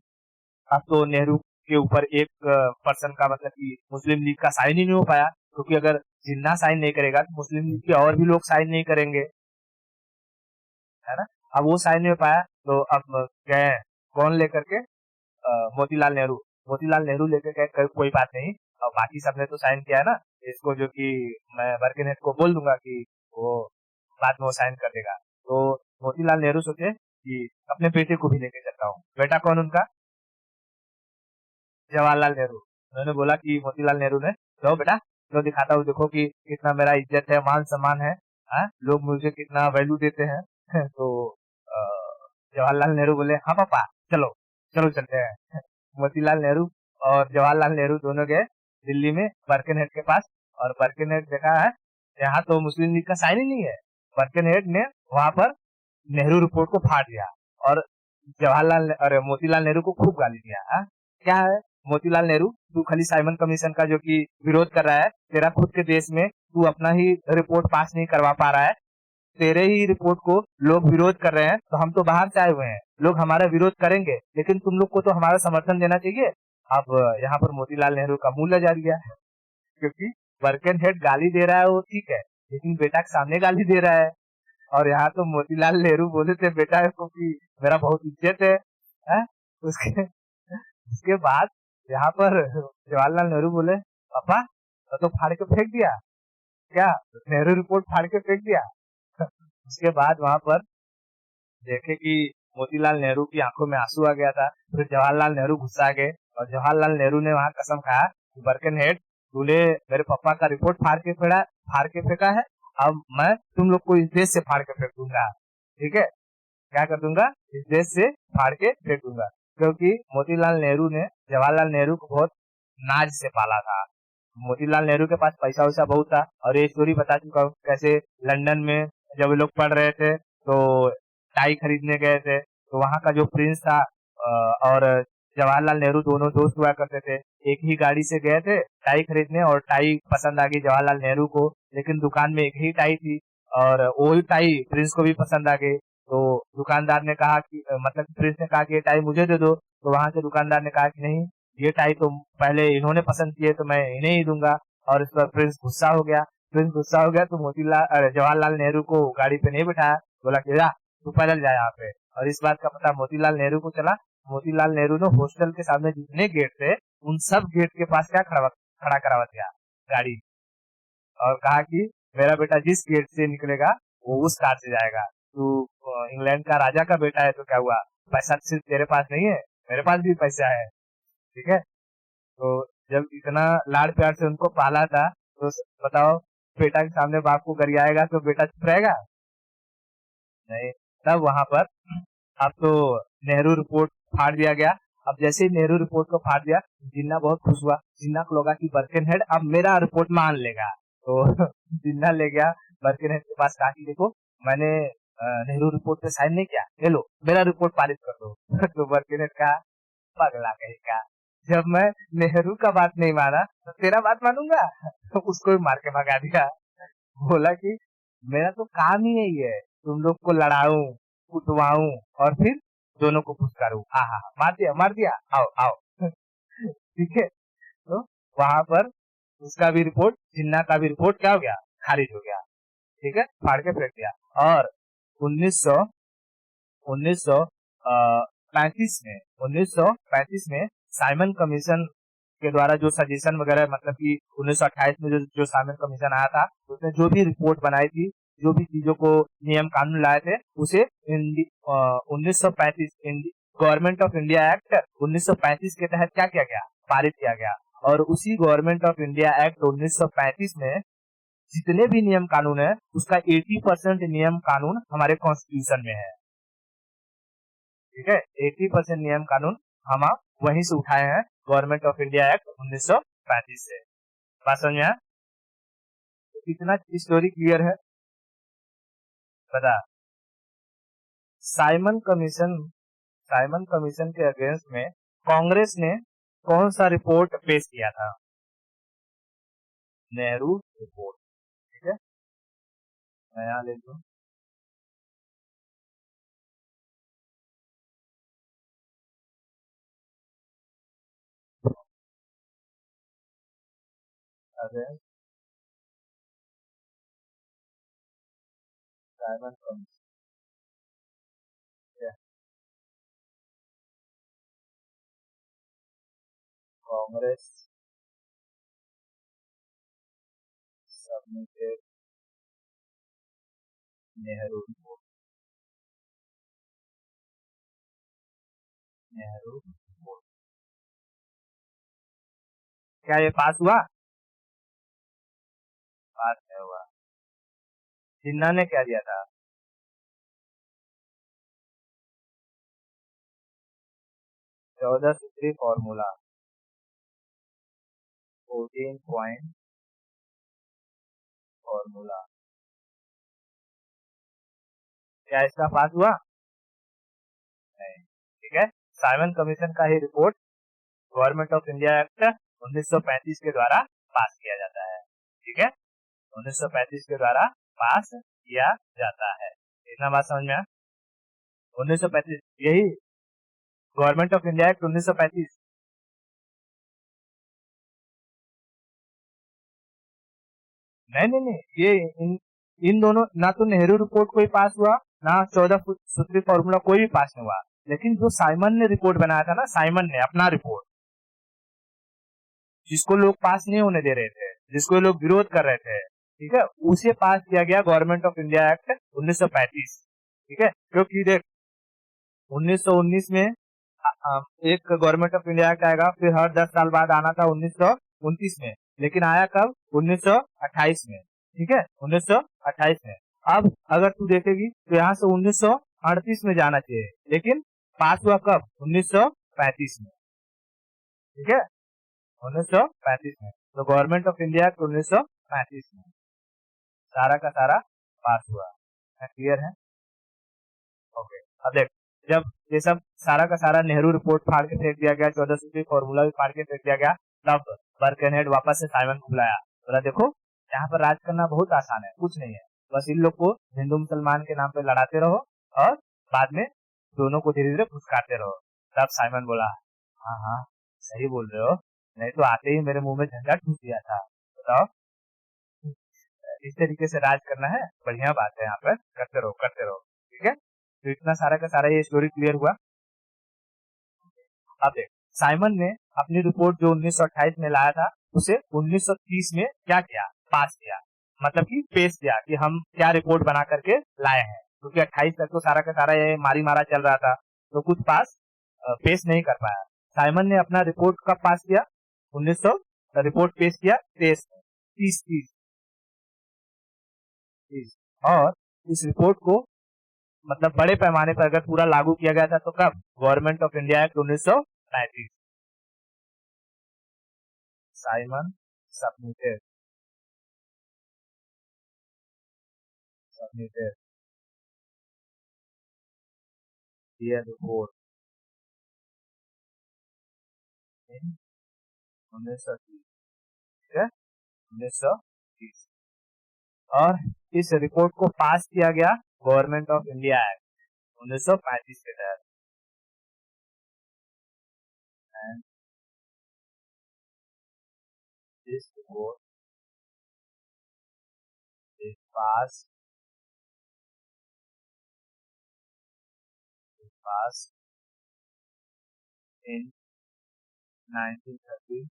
अब तो नेहरू के ऊपर एक पर्सन का, मतलब कि मुस्लिम लीग का साइन ही नहीं हो पाया, क्योंकि अगर जिन्ना साइन नहीं करेगा तो मुस्लिम लीग के और भी लोग साइन नहीं करेंगे, है ना। अब वो साइन नहीं हो पाया, तो अब गए कौन लेकर के? मोतीलाल नेहरू। मोतीलाल नेहरू लेकर गए, कोई बात नहीं, और बाकी सबने तो साइन किया है ना, इसको जो कि मैं बर्कनहेड को बोल दूंगा कि वो बाद में वो साइन कर देगा। तो मोतीलाल नेहरू सोचे कि अपने बेटे को भी लेके चलता हूँ। बेटा कौन उनका? जवाहरलाल नेहरू। उन्होंने बोला कि मोतीलाल नेहरू ने, लो बेटा लो दिखाता हूँ, देखो कि कितना मेरा इज्जत है, मान सम्मान है, लोग मुझे कितना वैल्यू देते हैं। तो अ, जवाहरलाल नेहरू बोले हाँ पापा चलो चलो चलते हैं। मोतीलाल नेहरू और जवाहरलाल नेहरू दोनों गए दिल्ली में बर्कनहेड के पास। और बर्कनहेड देखा है यहाँ तो मुस्लिम लीग का साइन ही नहीं है। बर्कनहेड ने वहां पर नेहरू रिपोर्ट को फाड़ दिया और जवाहरलाल अरे मोतीलाल नेहरू को खूब गाली दिया। क्या है मोतीलाल नेहरू, तू खाली साइमन कमीशन का जो कि विरोध कर रहा है, तेरा खुद के देश में तू अपना ही रिपोर्ट पास नहीं करवा पा रहा है, तेरे ही रिपोर्ट को लोग विरोध कर रहे हैं, तो हम तो बाहर से आए हुए हैं, लोग हमारा विरोध करेंगे लेकिन तुम लोग को तो हमारा समर्थन देना चाहिए। अब यहाँ पर मोतीलाल नेहरू का मुंह लजा दिया क्योंकि बर्कनहेड गाली दे रहा है वो ठीक है, लेकिन बेटा के सामने गाली दे रहा है। और यहाँ तो मोतीलाल नेहरू बोले थे बेटा को कि मेरा बहुत इज्जत है? उसके उसके बाद यहाँ पर जवाहरलाल नेहरू बोले पापा तो फाड़ के फेंक दिया क्या? नेहरू रिपोर्ट फाड़ के फेंक दिया। उसके बाद वहां पर देखे कि मोतीलाल नेहरू की आंखों में आंसू आ गया था। फिर जवाहरलाल नेहरू गुस्सा गए और जवाहरलाल नेहरू ने वहां कसम खाया कि बर्कनहेड तूने मेरे पापा का रिपोर्ट फाड़ के फेंका है, अब मैं तुम लोग को इस देश से फाड़ के फेंक दूंगा। ठीक है, क्या कर दूंगा? इस देश से फाड़ के फेंक दूंगा। क्योंकि मोतीलाल नेहरू ने जवाहरलाल नेहरू को बहुत नाज से पाला था। मोतीलाल नेहरू के पास पैसा वैसा बहुत था और ये स्टोरी बता चुका हूँ कैसे लंदन में जब लोग पढ़ रहे थे तो टाई खरीदने गए थे, तो वहां का जो प्रिंस था और जवाहरलाल नेहरू दोनों दोस्त हुआ करते थे, एक ही गाड़ी से गए थे टाई खरीदने और टाई पसंद आ गई जवाहरलाल नेहरू को, लेकिन दुकान में एक ही टाई थी और वही टाई प्रिंस को भी पसंद आ गई। तो दुकानदार ने कहा कि मतलब प्रिंस ने कहा कि ये टाई मुझे दे दो, तो वहां से दुकानदार ने कहा कि नहीं, ये टाई तो पहले इन्होंने पसंद किए तो मैं इन्हें ही दूंगा। और इस पर प्रिंस गुस्सा हो गया। प्रिंस गुस्सा हो गया तो जवाहरलाल नेहरू को गाड़ी पे नहीं बिठाया, बोला कि जा तू पैदल जा यहाँ पे। और इस बात का पता मोतीलाल नेहरू को चला। मोतीलाल नेहरू ने हॉस्टल के सामने जितने गेट थे उन सब गेट के पास क्या खड़ा करवा दिया गाड़ी, और कहा कि मेरा बेटा जिस गेट से निकलेगा वो उस कार से जाएगा। तू इंग्लैंड का राजा का बेटा है तो क्या हुआ, पैसा सिर्फ तेरे पास नहीं है, मेरे पास भी पैसा है। ठीक है, तो जब इतना लाड़ प्यार से उनको पाला था तो बताओ बेटा के सामने बाप को गरियाएगा तो बेटा चुप रहेगा? नहीं। तब वहां पर अब तो नेहरू रिपोर्ट फाड़ दिया गया। अब जैसे ही नेहरू रिपोर्ट को फाड़ दिया जिन्ना बहुत खुश हुआ। जिन्ना को लगा कि बर्कनहेड अब मेरा रिपोर्ट मान लेगा, तो जिन्ना ले गया बर्कनहेड के पास, कहा कि देखो मैंने नेहरू रिपोर्ट पे साइन नहीं किया, ले लो मेरा रिपोर्ट पारित कर दो। तो बर्कनहेड कहा पगला कहीं का, जब मैं नेहरू का बात नहीं माना तो तेरा बात मानूंगा। तो उसको भी मार के भगा दिया। बोला कि मेरा तो काम ही यही है, तुम लोग को लड़ाऊं कुटवाऊं और फिर दोनों को खुश करूं। हाँ, मार दिया, आओ आओ। ठीक है, तो वहां पर उसका भी रिपोर्ट, जिन्ना का भी रिपोर्ट क्या हो गया, खारिज हो गया। ठीक है, फाड़ के फेंक दिया। और 1900 1935 में 1935 में साइमन कमीशन के द्वारा जो सजेशन वगैरह, मतलब कि 1928 में जो साइमन कमीशन आया था उसने जो भी रिपोर्ट बनाई थी, जो भी चीजों को नियम कानून लाए थे, उसे 1935 गवर्नमेंट ऑफ इंडिया एक्ट 1935 के तहत क्या किया गया, पारित किया गया। और उसी गवर्नमेंट ऑफ इंडिया एक्ट 1935 में जितने भी नियम कानून है उसका 80% नियम कानून हमारे कॉन्स्टिट्यूशन में है। ठीक है, 80% नियम कानून हम वहीं से उठाए हैं, गवर्नमेंट ऑफ इंडिया एक्ट 1935 से। बात समझ में आया? कितना स्टोरी क्लियर है बता। साइमन कमीशन साइमन कमीशन के अगेंस्ट में कांग्रेस ने कौन सा रिपोर्ट पेश किया था? नेहरू रिपोर्ट। ठीक है, मैं यहाँ ले लूं। Against Simon commission, Congress submitted Nehru report. Nehru report क्या ये पास हुआ? पास नहीं हुआ। जिन्ना ने क्या दिया था? 14 सूत्री फॉर्मूला, 14 पॉइंट फॉर्मूला। क्या इसका पास हुआ? नहीं। ठीक है, साइमन कमीशन का ही report government of India act 1935 के द्वारा पास किया जाता है। ठीक है, 1935 के द्वारा पास किया जाता है। इतना बात समझ में आया? 1935, यही गवर्नमेंट ऑफ इंडिया एक्ट 1935। नहीं नहीं नहीं, ये इन दोनों, ना तो नेहरू रिपोर्ट कोई पास हुआ, ना 14 सूत्री फॉर्मूला कोई भी पास नहीं हुआ। लेकिन जो साइमन ने रिपोर्ट बनाया था ना, साइमन ने अपना रिपोर्ट, जिसको लोग पास नहीं होने दे रहे थे, जिसको लोग विरोध कर रहे थे, ठीक है, उसे पास किया गया गवर्नमेंट ऑफ इंडिया एक्ट 1935। ठीक है, क्योंकि देख 1919 में एक गवर्नमेंट ऑफ इंडिया एक्ट आएगा, फिर हर 10 साल बाद आना था 1929 में, लेकिन आया कब? 1928 में। ठीक है, 1928 में। अब अगर तू देखेगी तो यहाँ से 1938 में जाना चाहिए, लेकिन पास हुआ कब? 1935 में। ठीक है, 1935 में। तो गवर्नमेंट ऑफ इंडिया एक्ट 1935 में सारा का सारा पास हुआ। क्लियर है? ओके, अब देख, जब ये सब सारा का सारा नेहरू रिपोर्ट फाड़ के फेंक दिया गया, 14 सूत्री फॉर्मूला भी फाड़ के फेंक दिया गया, तब बर्कनहेड वापस से साइमन को बुलाया, बोला देखो यहाँ पर राज करना बहुत आसान है, कुछ नहीं है, बस इन लोग को हिंदू मुसलमान के नाम पे लड़ाते रहो और बाद में दोनों को धीरे धीरे फुसकाते रहो। तब साइमन बोला, हाँ हाँ सही बोल रहे हो, नहीं तो आते ही मेरे मुंह में झंझट घुस दिया था। बताओ, इस तरीके से राज करना है, बढ़िया बात है, यहाँ पर करते रहो करते रहो। ठीक है, तो इतना सारा का सारा ये स्टोरी क्लियर हुआ। अब देख, साइमन ने अपनी रिपोर्ट जो 1928 में लाया था, उसे 1930 में क्या किया? पास किया, मतलब कि पेश किया कि हम क्या रिपोर्ट बना करके लाए हैं, क्योंकि 28 तक तो सारा का सारा ये मारी मारा चल रहा था, तो कुछ पास पेश नहीं कर पाया। साइमन ने अपना रिपोर्ट कब पास किया? 1900 रिपोर्ट पेश किया 23 में, 30 और इस रिपोर्ट को मतलब बड़े पैमाने पर अगर पूरा लागू किया गया था तो कब? Government of India act 1935। Simon submitted submitted their report in 1930। ठीक है, 1930, और इस रिपोर्ट को पास किया गया गवर्नमेंट ऑफ इंडिया एक्ट 1935 के तहत। And this report is pass in 1935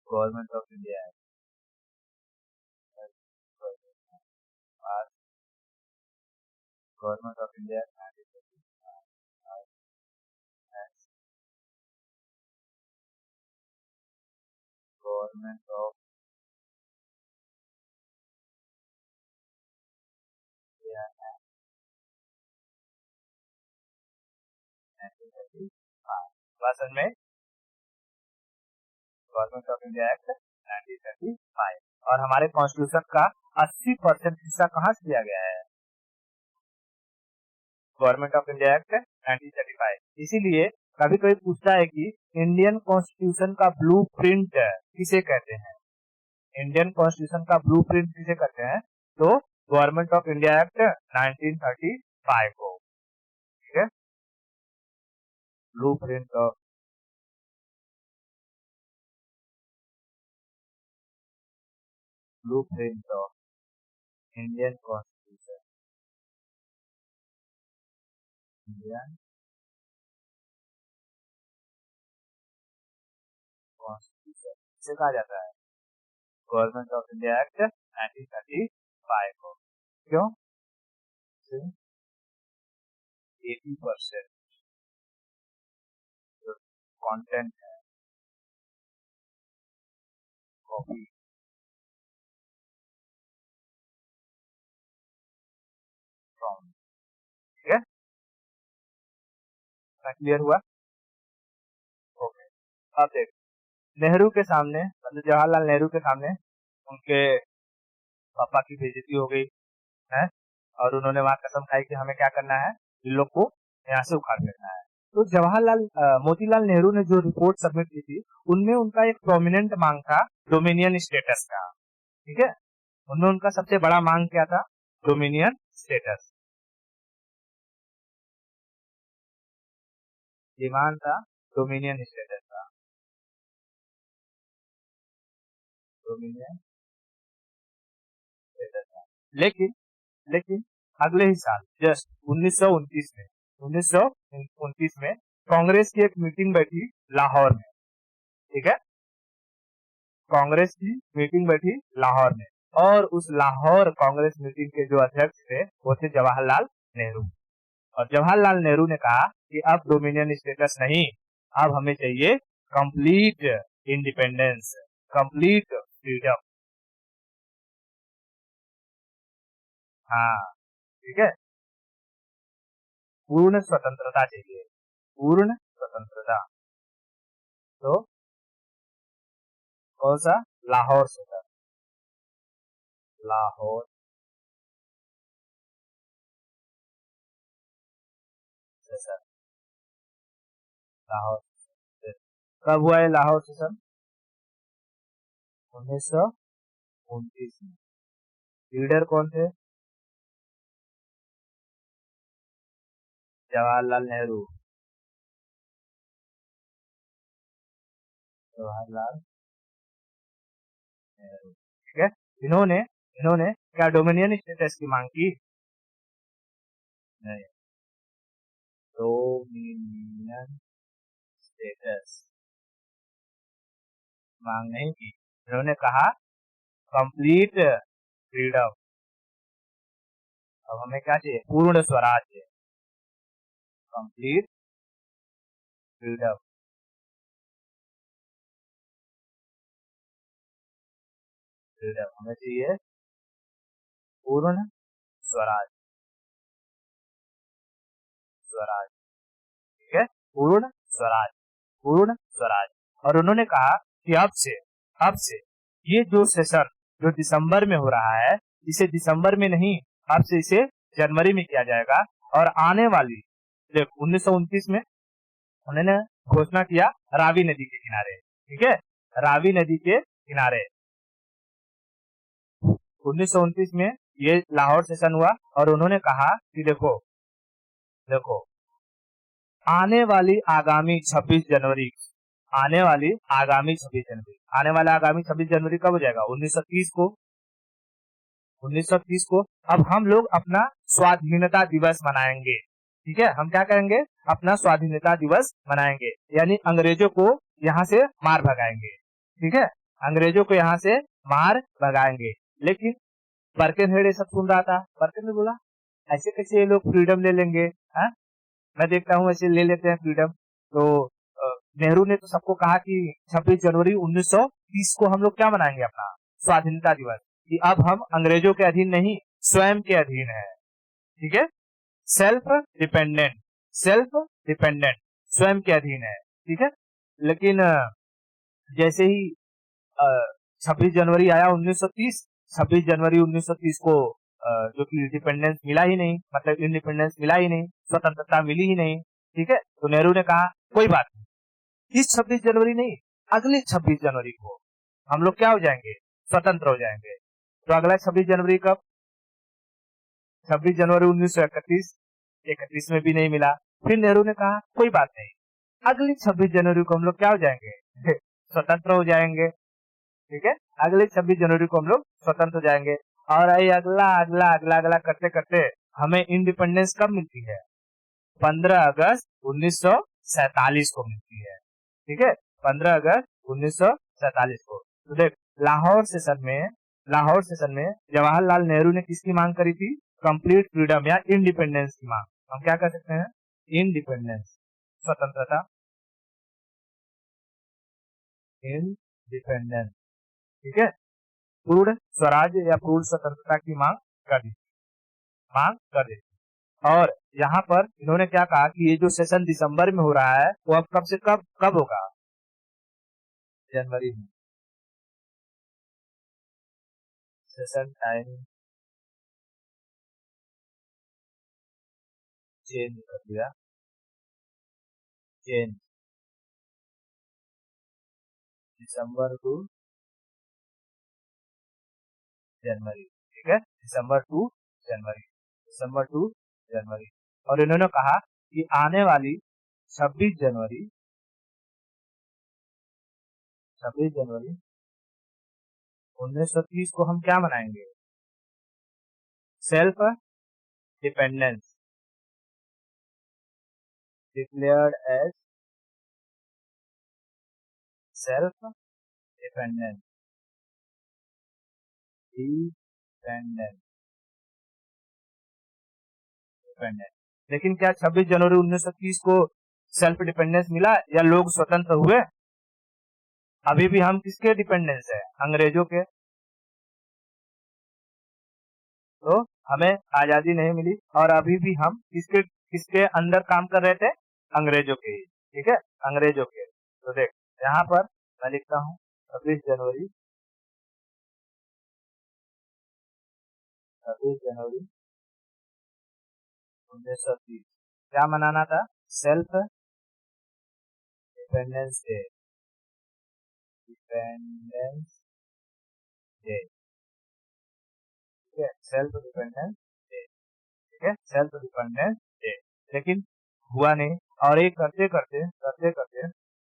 government of India act, government of India act 1935 government of India act 1935। भाषण में गवर्नमेंट ऑफ इंडिया एक्ट 1935, और हमारे कॉन्स्टिट्यूशन का 80% हिस्सा कहाँ से लिया गया है? Government of India act 1935। इसीलिए कभी कोई पूछता है कि इंडियन कॉन्स्टिट्यूशन का ब्लू प्रिंट किसे कहते हैं? इंडियन कॉन्स्टिट्यूशन का ब्लू प्रिंट किसे कहते हैं? तो गवर्नमेंट ऑफ इंडिया एक्ट 1935 को। ठीक है, blue print of Indian constitution, Indian constitution इसे कहा जाता है गवर्नमेंट ऑफ इंडिया एक्ट 1935 को। क्यों? 80% जो कंटेंट है, कॉपी क्लियर हुआ? ओके। अब देख, नेहरू के सामने, मतलब जवाहरलाल नेहरू के सामने उनके पापा की बेइज्जती हो गई है, और उन्होंने वहां कसम खाई कि हमें क्या करना है, इन लोग को यहाँ से उखाड़ फेंकना है। तो मोतीलाल नेहरू ने जो रिपोर्ट सबमिट की थी, उनमें उनका एक प्रोमिनेंट मांग था डोमिनियन स्टेटस का। ठीक है, उनमें उनका सबसे बड़ा मांग क्या था? Dominion status. डिमांड था डोमिनियन स्टेटस का, डोमिनियन स्टेटस का। लेकिन लेकिन अगले ही साल जस्ट 1929 में कांग्रेस की एक मीटिंग बैठी लाहौर में। ठीक है, कांग्रेस की मीटिंग बैठी लाहौर में, और उस लाहौर कांग्रेस मीटिंग के जो अध्यक्ष थे वो थे जवाहरलाल नेहरू। और जवाहरलाल नेहरू ने कहा कि अब डोमिनियन स्टेटस नहीं, अब हमें चाहिए कंप्लीट इंडिपेंडेंस, कंप्लीट फ्रीडम। हाँ, ठीक है, पूर्ण स्वतंत्रता चाहिए, पूर्ण स्वतंत्रता। तो कौन सा? लाहौर से था, लाहौर से सर, लाहौर से। कब हुआ है लाहौर सेशन? 1929 में। लीडर कौन थे? जवाहरलाल नेहरू, जवाहरलाल नेहरू। ठीक है, इन्होंने इन्होंने क्या डोमिनियन स्टेटस की मांग की? नहीं, डोमिनियन स्टेटस मांग नहीं की। इन्होंने कहा कंप्लीट फ्रीडम, अब हमें क्या चाहिए? पूर्ण स्वराज्य, कंप्लीट फ्रीडम, फ्रीडम हमें चाहिए, पूर्ण स्वराज, स्वराज। ठीक है, पूर्ण स्वराज, पूर्ण स्वराज। और उन्होंने कहा कि अब से ये जो सेशन जो दिसंबर में हो रहा है, इसे दिसंबर में नहीं, अब से इसे जनवरी में किया जाएगा। और आने वाली, देख 1929 में उन्होंने घोषणा किया रावी नदी के किनारे। ठीक है, रावी नदी के किनारे 1929 में ये लाहौर सेशन हुआ, और उन्होंने कहा कि देखो देखो आने वाली आगामी 26 जनवरी, आने वाली आगामी 26 जनवरी, आने वाला आगामी 26 जनवरी कब हो जाएगा? 1930 को, 1930 को अब हम लोग अपना स्वाधीनता दिवस मनाएंगे। ठीक है, हम क्या करेंगे? अपना स्वाधीनता दिवस मनाएंगे, यानी अंग्रेजों को यहाँ से मार भगाएंगे। ठीक है, अंग्रेजों को यहाँ से मार भगाएंगे। लेकिन बर्किनहेड ये सब सुन रहा था। बर्किन ने बोला ऐसे कैसे ये लोग फ्रीडम ले लेंगे? हा? मैं देखता हूँ ऐसे ले लेते हैं फ्रीडम। तो नेहरू ने तो सबको कहा कि 26 जनवरी 1930 को हम लोग क्या मनाएंगे? अपना स्वाधीनता दिवस, कि अब हम अंग्रेजों के अधीन नहीं, स्वयं के अधीन है। ठीक है, सेल्फ डिपेंडेंट, सेल्फ डिपेंडेंट, स्वयं के अधीन है। ठीक है, लेकिन जैसे ही 26 जनवरी आया 1930, 26 जनवरी 1930 को जो कि इंडिपेंडेंस मिला ही नहीं, मतलब इंडिपेंडेंस मिला ही नहीं, स्वतंत्रता मिली ही नहीं। ठीक है, तो नेहरू ने कहा कोई बात नहीं, इस 26 जनवरी नहीं, अगले 26 जनवरी को हम लोग क्या हो जाएंगे? स्वतंत्र हो जाएंगे। तो अगला 26 जनवरी कब? 26 जनवरी 1931, 31 में भी नहीं मिला। फिर नेहरू ने कहा कोई बात नहीं, अगली 26 जनवरी को हम लोग क्या हो जाएंगे? स्वतंत्र हो जाएंगे। ठीक है, अगले 26 जनवरी को हम लोग स्वतंत्र हो जाएंगे। और अगला अगला अगला अगला करते करते हमें इंडिपेंडेंस कब मिलती है? 15 अगस्त 1947 को मिलती है। ठीक है, 15 अगस्त 1947 को। तो देख, लाहौर सेशन में जवाहरलाल नेहरू ने किसकी मांग करी थी? कंप्लीट फ्रीडम या इंडिपेंडेंस की मांग। हम क्या कर सकते हैं? इंडिपेंडेंस, स्वतंत्रता, इंडिपेंडेंस। ठीक है, पूर्ण स्वराज या पूर्ण स्वतंत्रता की मांग कर दी, मांग कर दी। और यहाँ पर इन्होंने क्या कहा कि ये जो सेशन दिसंबर में हो रहा है वो अब कब से कब होगा, जनवरी में। सेशन टाइम चेंज कर दिया, चेंज दिसंबर टू जनवरी, ठीक है, दिसंबर टू जनवरी, दिसंबर टू जनवरी। और इन्होंने कहा कि आने वाली 26 जनवरी 1930 को हम क्या मनाएंगे, self dependence, declared as self dependence, dependence, dependence. लेकिन क्या 26 जनवरी 1930 को सेल्फ डिपेंडेंस मिला या लोग स्वतंत्र हुए? अभी भी हम किसके डिपेंडेंस है, अंग्रेजों के। तो हमें आजादी नहीं मिली और अभी भी हम किसके अंदर काम कर रहे थे, अंग्रेजों के ही, ठीक है, अंग्रेजों के। तो देख यहाँ पर मैं लिखता हूँ 26 जनवरी 1930 क्या मनाना था, self dependence day, dependence day, ठीक है, सेल्फ डिपेंडेंस डे, ठीक है, सेल्फ डिपेंडेंस डे। लेकिन हुआ नहीं और ये करते करते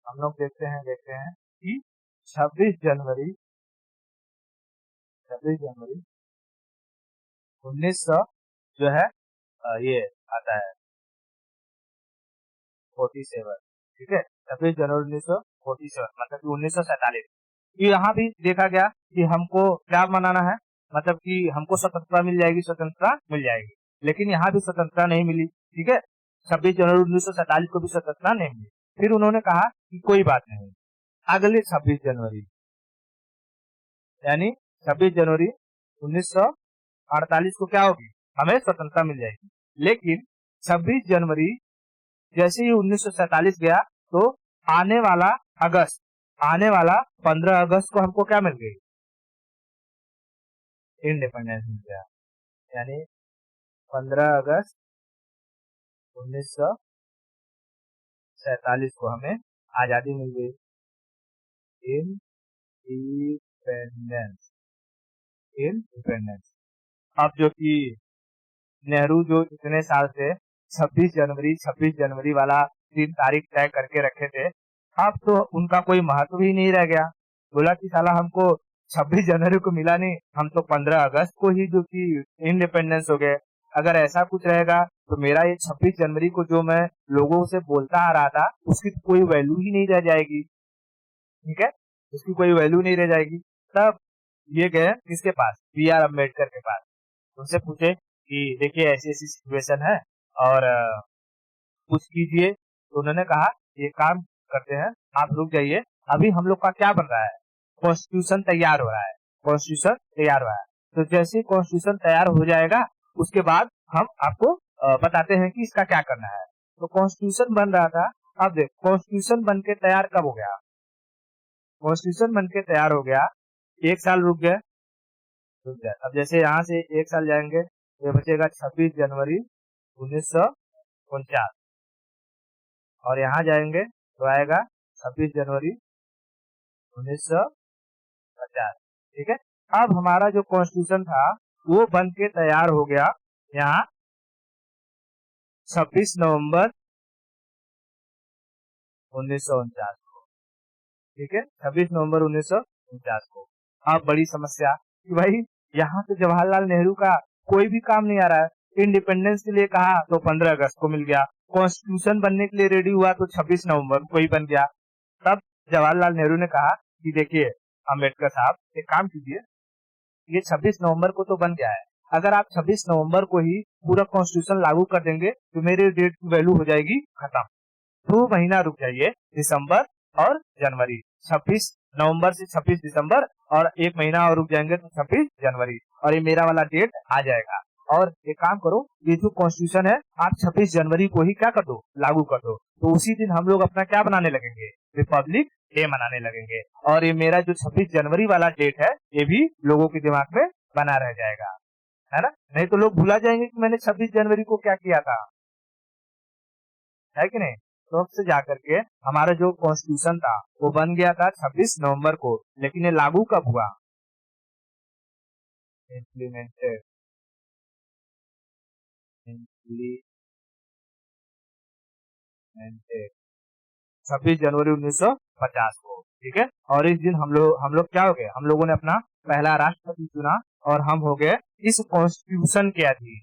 हम लोग देखते हैं कि 26 जनवरी 1900 जो है ये आता है 47, ठीक है, 26 जनवरी 1947 मतलब कि 1947। यहाँ भी देखा गया कि हमको क्या मनाना है, मतलब कि हमको स्वतंत्रता मिल जाएगी, लेकिन यहाँ भी स्वतंत्रता नहीं मिली, ठीक है, 26 जनवरी 1947 को भी स्वतंत्रता नहीं मिली। फिर उन्होंने कहा कि कोई बात नहीं, अगले 26 जनवरी यानी 26 जनवरी 1948 को क्या होगी, हमें स्वतंत्रता मिल जाएगी। लेकिन 26 जनवरी जैसे ही 1947 गया तो आने वाला 15 अगस्त को हमको क्या मिल गई, इंडिपेंडेंस मिल गया, यानी 15 अगस्त 1947 को हमें आजादी मिल गई, इंडिपेंडेंस। अब जो कि नेहरू जो इतने साल से 26 जनवरी वाला दिन तारीख तय करके रखे थे, अब तो उनका कोई महत्व ही नहीं रह गया। बोला कि साला हमको 26 जनवरी को मिला नहीं, हम तो 15 अगस्त को ही जो कि इंडिपेंडेंस हो गए। अगर ऐसा कुछ रहेगा तो मेरा ये 26 जनवरी को जो मैं लोगों से बोलता आ रहा था उसकी कोई वैल्यू ही नहीं रह जाएगी, ठीक है, उसकी कोई वैल्यू नहीं रह जाएगी। तब ये गए किसके पास, B.R. अम्बेडकर के पास, उनसे पूछे कि देखिए ऐसी ऐसी सिचुएशन है और कुछ कीजिए। तो उन्होंने कहा ये काम करते हैं, आप रुक जाइए, अभी हम लोग का क्या बन रहा है, कॉन्स्टिट्यूशन तैयार हो रहा है, तो जैसे कॉन्स्टिट्यूशन तैयार हो जाएगा उसके बाद हम आपको बताते हैं कि इसका क्या करना है। तो कॉन्स्टिट्यूशन बन रहा था। अब देख कॉन्स्टिट्यूशन बन के तैयार कब हो गया, कॉन्स्टिट्यूशन बन के तैयार हो गया, एक साल रुक गया। अब जैसे यहाँ से एक साल जाएंगे तो बचेगा 26 जनवरी 1949 और यहाँ जाएंगे तो आएगा 26 जनवरी 1950, ठीक है। अब हमारा जो कॉन्स्टिट्यूशन था वो बन के तैयार हो गया यहाँ 26 नवंबर 1949 को, ठीक है, 26 नवंबर 1949 को। अब बड़ी समस्या कि भाई यहाँ तो जवाहरलाल नेहरू का कोई भी काम नहीं आ रहा है, इंडिपेंडेंस के लिए कहा तो 15 अगस्त को मिल गया, कॉन्स्टिट्यूशन बनने के लिए रेडी हुआ तो 26 नवंबर को ही बन गया। तब जवाहरलाल नेहरू ने कहा कि देखिए अम्बेडकर साहब एक काम कीजिए, ये 26 नवंबर को तो बन गया है, अगर आप 26 नवंबर को ही पूरा कॉन्स्टिट्यूशन लागू कर देंगे तो मेरे डेट की वैल्यू हो जाएगी खत्म। 2 महीना रुक जाइए, दिसंबर और जनवरी, 26 नवंबर से 26 दिसंबर और 1 महीना और रुक जाएंगे तो 26 जनवरी और ये मेरा वाला डेट आ जाएगा। और एक काम करो, ये जो कॉन्स्टिट्यूशन है आप 26 जनवरी को ही क्या कर दो, लागू कर दो। तो उसी दिन हम लोग अपना क्या बनाने लगेंगे, रिपब्लिक डे मनाने लगेंगे। और ये मेरा जो 26 जनवरी वाला डेट है ये भी लोगों के दिमाग में बना रह जाएगा, है ना। नहीं तो लोग भुला जाएंगे कि मैंने 26 जनवरी को क्या किया था, है कि नहीं। तो अब से जाकर के हमारा जो कॉन्स्टिट्यूशन था वो बन गया था 26 नवंबर को, लेकिन ये लागू कब हुआ, इम्प्लीमेंटेड 26 जनवरी 1950 को, ठीक है। और इस दिन हम लोग क्या हो गए, हम लोगों ने अपना पहला राष्ट्रपति चुना और हम हो गए इस कॉन्स्टिट्यूशन के अधीन,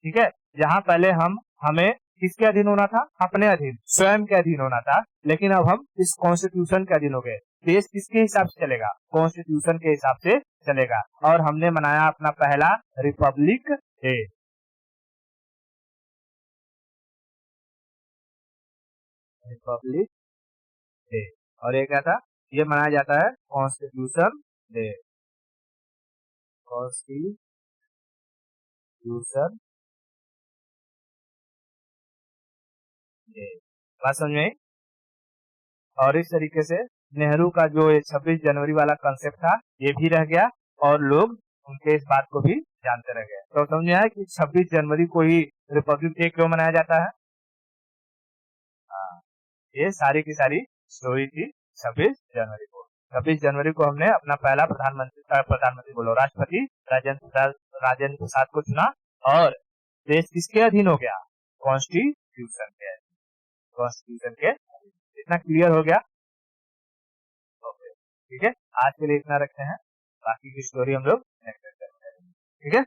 ठीक है। जहाँ पहले हमें किसके अधीन होना था, अपने अधीन स्वयं के अधीन होना था, लेकिन अब हम इस कॉन्स्टिट्यूशन के अधीन हो गए। देश किसके हिसाब से चलेगा, कॉन्स्टिट्यूशन के हिसाब से चलेगा। और हमने मनाया अपना पहला रिपब्लिक डे, रिपब्लिक डे। और ये क्या था, ये मनाया जाता है कॉन्स्टिट्यूशन डे, कॉन्स्टिट्यूशन डे। बात समझ में आई? और इस तरीके से नेहरू का जो ये 26 जनवरी वाला कंसेप्ट था ये भी रह गया और लोग उनके इस बात को भी जानते रह गए। तो समझ में आया कि 26 जनवरी को ही रिपब्लिक डे क्यों मनाया जाता है। हाँ, ये सारी की सारी स्टोरी थी 26 जनवरी को हमने अपना पहला प्रधानमंत्री बोलो राष्ट्रपति राजेंद्र प्रसाद को चुना और देश किसके अधीन हो गया, कॉन्स्टिट्यूशन के अधीन। इतना क्लियर हो गया, ओके ठीक है। आज के लिए इतना रखते हैं, बाकी की स्टोरी हम लोग नेक्स्ट टाइम करेंगे, ठीक है।